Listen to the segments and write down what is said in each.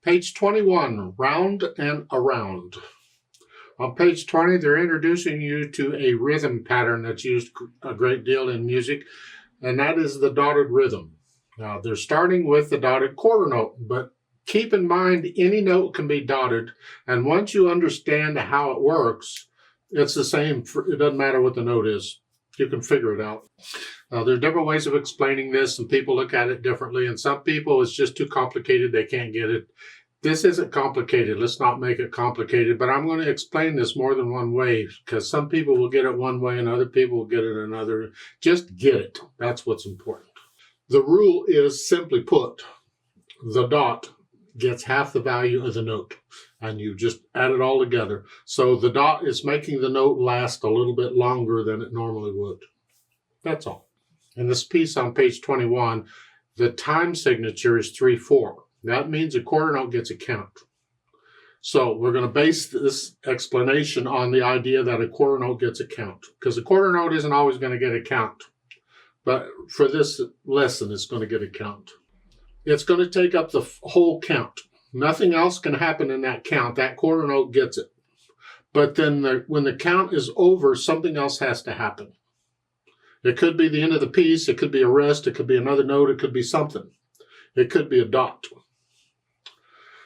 Page 21, Round and Around. On page 20, they're introducing you to a rhythm pattern that's used a great deal in music, and that is the dotted rhythm. Now, they're starting with the dotted quarter note, but keep in mind any note can be dotted, and once you understand how it works, it's the same. It doesn't matter what the note is. You can figure it out. There are different ways of explaining this, and people look at it differently, and some people, it's just too complicated. They can't get it. This isn't complicated. Let's not make it complicated, but I'm going to explain this more than one way because some people will get it one way and other people will get it another. Just get it. That's what's important. The rule is, simply put, the dot gets half the value of the note, and you just add it all together. So the dot is making the note last a little bit longer than it normally would. That's all. In this piece on page 21, the time signature is 3/4. That means a quarter note gets a count. So we're going to base this explanation on the idea that a quarter note gets a count, because a quarter note isn't always going to get a count. But for this lesson, it's going to get a count. It's going to take up the whole count. Nothing else can happen in that count. That quarter note gets it. But then when the count is over, something else has to happen. It could be the end of the piece. It could be a rest. It could be another note. It could be something. It could be a dot.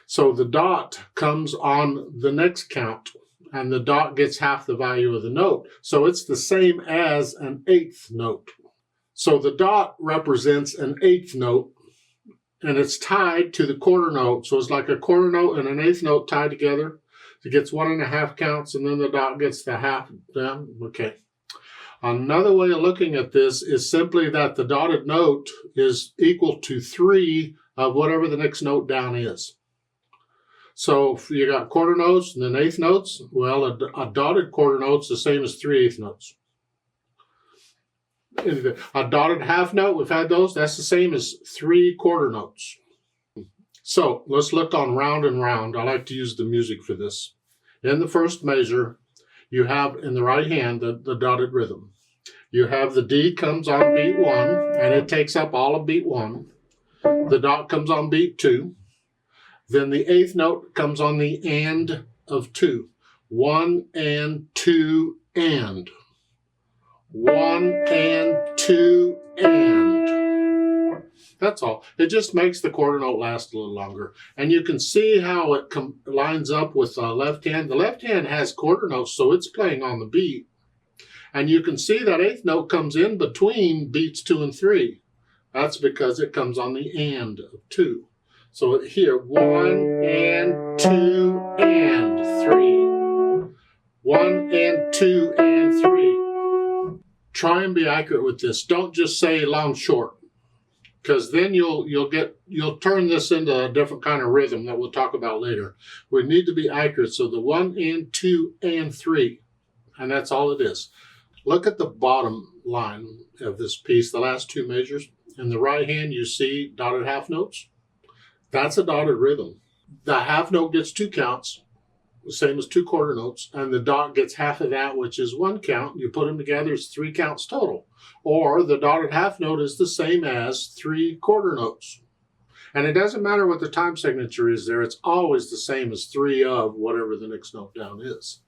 So the dot comes on the next count, and the dot gets half the value of the note. So it's the same as an eighth note. So the dot represents an eighth note, and it's tied to the quarter note. So it's like a quarter note and an eighth note tied together. It gets 1.5 counts, and then the dot gets the half. Okay. Another way of looking at this is simply that the dotted note is equal to 3 of whatever the next note down is. So if you got quarter notes and then eighth notes, well, a dotted quarter note's the same as 3 eighth notes. A dotted half note, we've had those, that's the same as 3 quarter notes. So let's look on round and round. I like to use the music for this. In the first measure, you have in the right hand the dotted rhythm. You have the D comes on beat 1, and it takes up all of beat 1. The dot comes on beat 2. Then the eighth note comes on the and of 2. 1 and 2 and. 1 and 2 and. That's all. It just makes the quarter note last a little longer. And you can see how it lines up with the left hand. The left hand has quarter notes, so it's playing on the beat. And you can see that eighth note comes in between beats 2 and 3. That's because it comes on the and of 2. So here, 1 and 2 and 3. 1 and 2 and 3. Try and be accurate with this. Don't just say long short, because then you'll turn this into a different kind of rhythm that we'll talk about later. We need to be accurate. So the 1 and 2 and 3, and that's all it is. Look at the bottom line of this piece, the last 2 measures. In the right hand, you see dotted half notes. That's a dotted rhythm. The half note gets 2 counts, the same as 2 quarter notes, and the dot gets half of that, which is 1 count. You put them together, it's 3 counts total. Or the dotted half note is the same as 3 quarter notes. And it doesn't matter what the time signature is there, it's always the same as 3 of whatever the next note down is.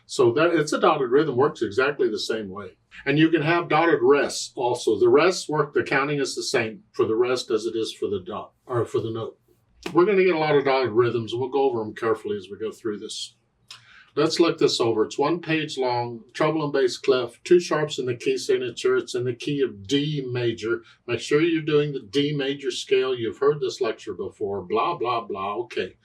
So it's a dotted rhythm, works exactly the same way. And you can have dotted rests also. The rests work, the counting is the same for the rest as it is for the dot, or for the note. We're going to get a lot of dotted rhythms, and we'll go over them carefully as we go through this. Let's look this over. It's 1 page long, treble and bass clef, 2 sharps in the key signature. It's in the key of D major. Make sure you're doing the D major scale. You've heard this lecture before. Blah, blah, blah. Okay.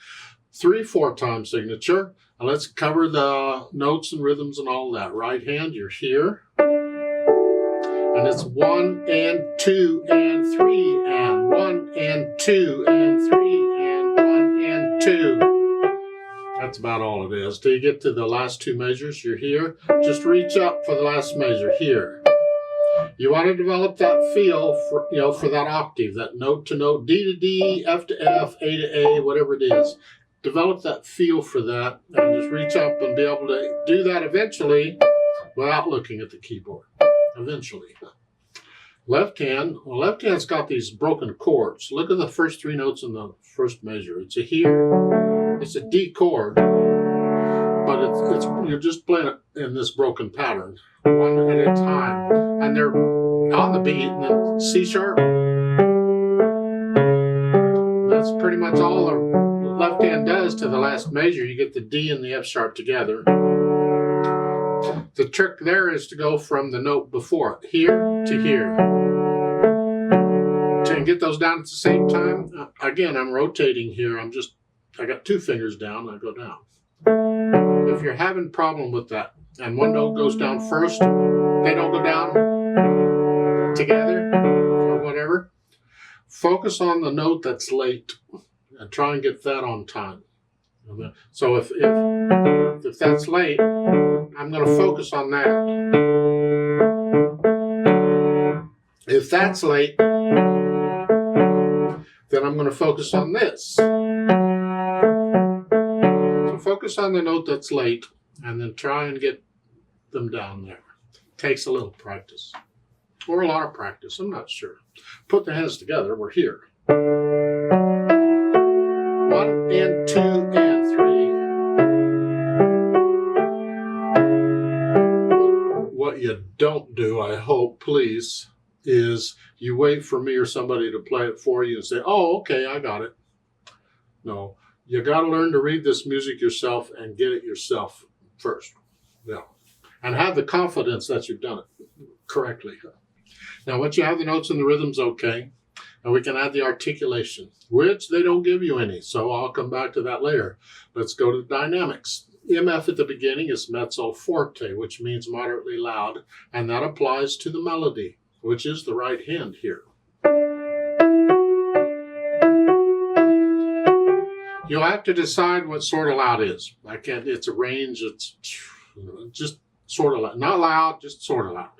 3/4 time signature. And let's cover the notes and rhythms and all that. Right hand, you're here. And it's 1 and 2 and 3 and 1 and 2 and 3 and 1 and 2. That's about all it is. Till you get to the last 2 measures, you're here. Just reach up for the last measure, here. You want to develop that feel for that octave, that note to note, D to D, F to F, A to A, whatever it is. Develop that feel for that and just reach up and be able to do that eventually without looking at the keyboard. Eventually. Left hand, well, left hand's got these broken chords. Look at the first three notes in the first measure. It's a here, it's a D chord, but it's you're just playing it in this broken pattern, one at a time, and they're on the beat. And then C sharp. That's pretty much all the left hand does to the last measure. You get the D and the F sharp together. The trick there is to go from the note before it, here to here. To get those down at the same time, again, I'm rotating here. I got two fingers down, I go down. If you're having a problem with that, and one note goes down first, they don't go down together or whatever, focus on the note that's late and try and get that on time. So if that's late, I'm going to focus on that. If that's late, then I'm going to focus on this. So focus on the note that's late and then try and get them down there. Takes a little practice. Or a lot of practice, I'm not sure. Put the hands together, we're here. 1 and 2 and 3. What you don't do, I hope, please, is you wait for me or somebody to play it for you and say, oh, okay, I got it. No, you got to learn to read this music yourself and get it yourself first. Yeah. And have the confidence that you've done it correctly. Now, once you have the notes and the rhythms okay, and we can add the articulation, which they don't give you any, so I'll come back to that later. Let's go to the dynamics. MF at the beginning is mezzo forte, which means moderately loud, and that applies to the melody, which is the right hand here. You'll have to decide what sort of loud is. It's a range, it's just sort of loud. Not loud, just sort of loud.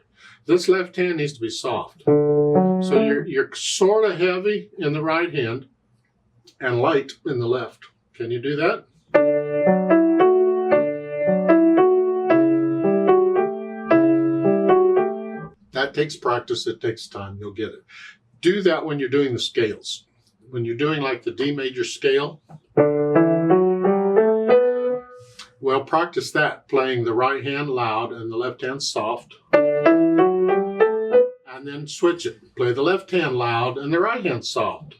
This left hand needs to be soft. So you're sort of heavy in the right hand and light in the left. Can you do that? That takes practice, it takes time, you'll get it. Do that when you're doing the scales. When you're doing like the D major scale, well, practice that, playing the right hand loud and the left hand soft. And then switch it. Play the left hand loud and the right hand soft.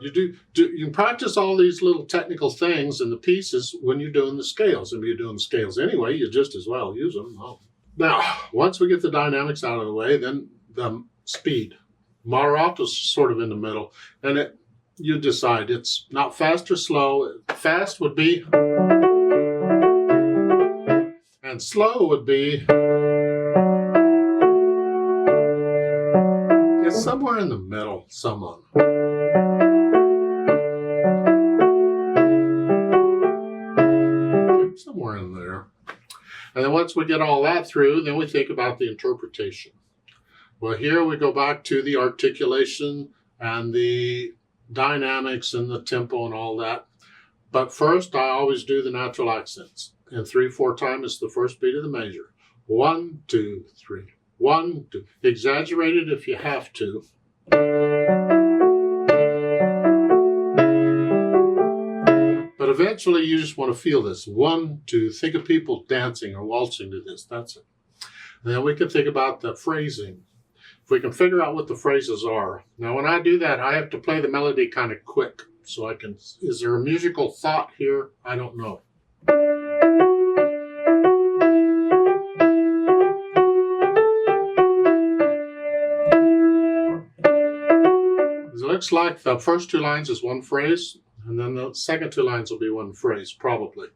You can practice all these little technical things and the pieces when you're doing the scales. If you're doing the scales anyway, you just as well use them. Oh. Now, once we get the dynamics out of the way, then the speed. Moderato's sort of in the middle, and you decide it's not fast or slow. Fast would be, and slow would be, it's somewhere in the middle, somewhere in there. And then once we get all that through, then we think about the interpretation. Well, here we go back to the articulation and the dynamics and the tempo and all that. But first, I always do the natural accents. And 3/4 time is the first beat of the measure. 1, 2, 3. 1, 2. Exaggerate it if you have to. But eventually, you just want to feel this. 1, 2. Think of people dancing or waltzing to this. That's it. And then we can think about the phrasing. If we can figure out what the phrases are. Now, when I do that, I have to play the melody kind of quick. So I can, is there a musical thought here? I don't know. It looks like the first 2 lines is one phrase, and then the second 2 lines will be one phrase, probably.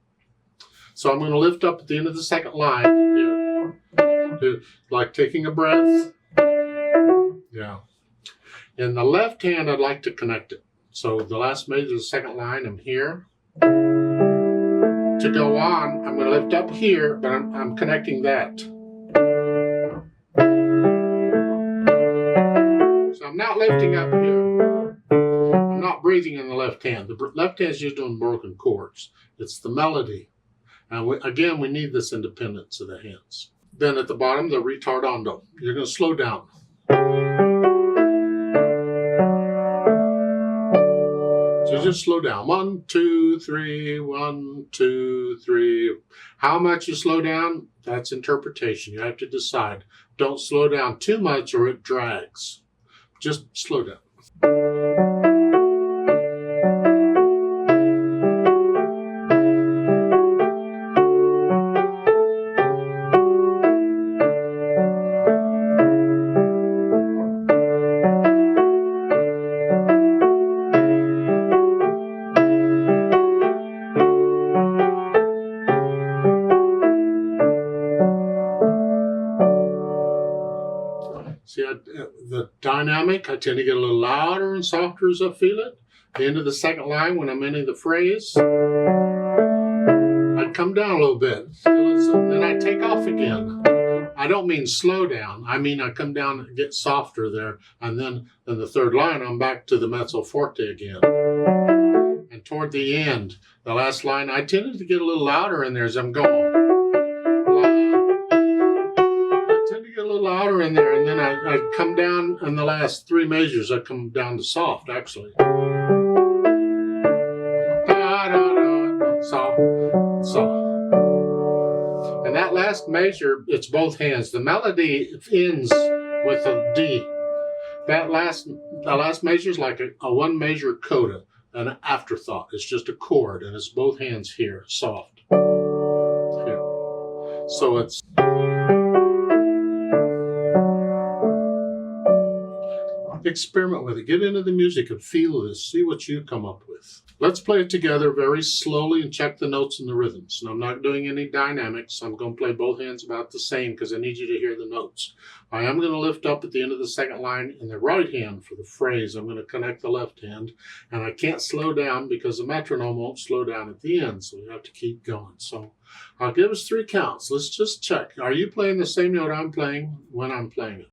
So I'm going to lift up at the end of the second line here, like taking a breath. Yeah. In the left hand, I'd like to connect it. So the last measure, the second line, I'm here. To go on, I'm going to lift up here, but I'm connecting that. So I'm not lifting up here. I'm not breathing in the left hand. The left hand is just doing broken chords. It's the melody. And again, we need this independence of the hands. Then at the bottom, the retardando. You're going to slow down. So just slow down. 1, 2, 3, 1, 2, 3. How much you slow down, that's interpretation. You have to decide. Don't slow down too much or it drags. Just slow down. See, the dynamic, I tend to get a little louder and softer as I feel it. The end of the second line, when I'm ending the phrase, I come down a little bit. Then I take off again. I don't mean slow down. I mean I come down and get softer there. And then in the third line, I'm back to the mezzo forte again. And toward the end, the last line, I tended to get a little louder in there as I'm going. A little louder in there, and then I come down in the last three measures. I come down to soft, actually. Da, da, da, soft, soft. And that last measure, it's both hands. The melody ends with a D. The last measure is like a one measure coda, an afterthought. It's just a chord, and it's both hands here, soft. Here. So it's. Experiment with it. Get into the music and feel this. See what you come up with. Let's play it together very slowly and check the notes and the rhythms. And I'm not doing any dynamics. I'm going to play both hands about the same because I need you to hear the notes. I am going to lift up at the end of the second line in the right hand for the phrase. I'm going to connect the left hand. And I can't slow down because the metronome won't slow down at the end. So we have to keep going. So I'll give us 3 counts. Let's just check. Are you playing the same note I'm playing when I'm playing it?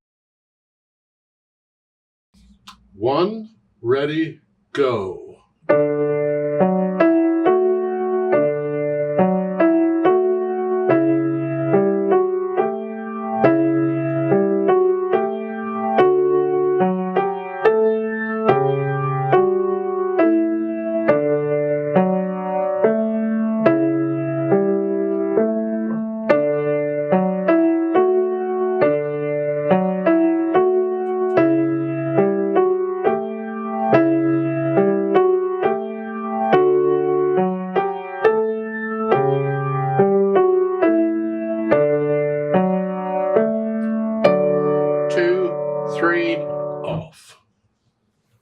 1, ready, go.